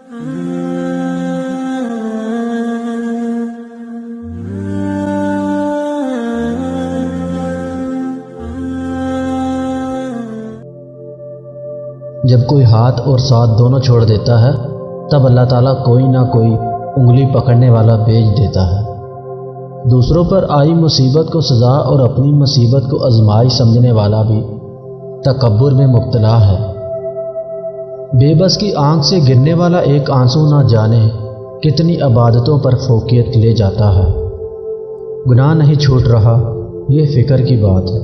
جب کوئی ہاتھ اور ساتھ دونوں چھوڑ دیتا ہے تب اللہ تعالیٰ کوئی نہ کوئی انگلی پکڑنے والا بھیج دیتا ہے۔ دوسروں پر آئی مصیبت کو سزا اور اپنی مصیبت کو آزمائش سمجھنے والا بھی تکبر میں مبتلا ہے۔ بے بس کی آنکھ سے گرنے والا ایک آنسو نہ جانے کتنی عبادتوں پر فوقیت لے جاتا ہے۔ گناہ نہیں چھوٹ رہا یہ فکر کی بات ہے،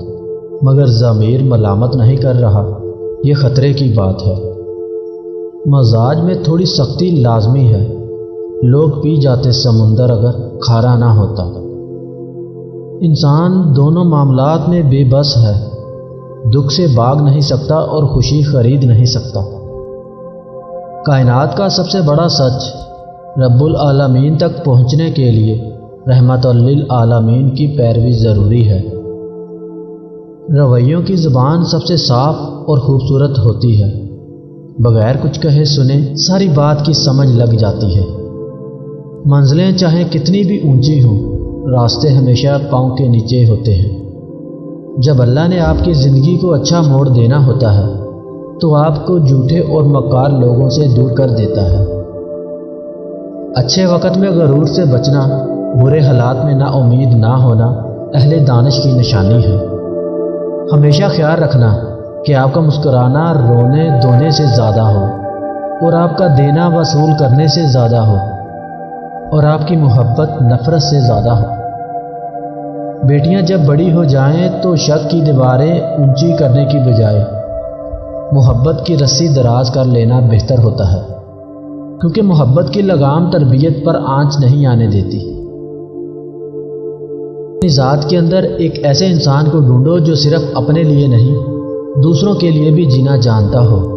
مگر ضمیر ملامت نہیں کر رہا یہ خطرے کی بات ہے۔ مزاج میں تھوڑی سختی لازمی ہے، لوگ پی جاتے سمندر اگر کھارا نہ ہوتا۔ انسان دونوں معاملات میں بے بس ہے، دکھ سے بھاگ نہیں سکتا اور خوشی خرید نہیں سکتا۔ کائنات کا سب سے بڑا سچ، رب العالمین تک پہنچنے کے لیے رحمت للعالمین کی پیروی ضروری ہے۔ رویوں کی زبان سب سے صاف اور خوبصورت ہوتی ہے، بغیر کچھ کہے سنے ساری بات کی سمجھ لگ جاتی ہے۔ منزلیں چاہے کتنی بھی اونچی ہوں، راستے ہمیشہ پاؤں کے نیچے ہوتے ہیں۔ جب اللہ نے آپ کی زندگی کو اچھا موڑ دینا ہوتا ہے تو آپ کو جھوٹے اور مکار لوگوں سے دور کر دیتا ہے۔ اچھے وقت میں غرور سے بچنا، برے حالات میں نا امید نہ ہونا اہل دانش کی نشانی ہے۔ ہمیشہ خیال رکھنا کہ آپ کا مسکرانا رونے دھونے سے زیادہ ہو، اور آپ کا دینا وصول کرنے سے زیادہ ہو، اور آپ کی محبت نفرت سے زیادہ ہو۔ بیٹیاں جب بڑی ہو جائیں تو شک کی دیواریں اونچی کرنے کی بجائے محبت کی رسی دراز کر لینا بہتر ہوتا ہے، کیونکہ محبت کی لگام تربیت پر آنچ نہیں آنے دیتی۔ اپنی ذات کے اندر ایک ایسے انسان کو ڈھونڈو جو صرف اپنے لیے نہیں دوسروں کے لیے بھی جینا جانتا ہو۔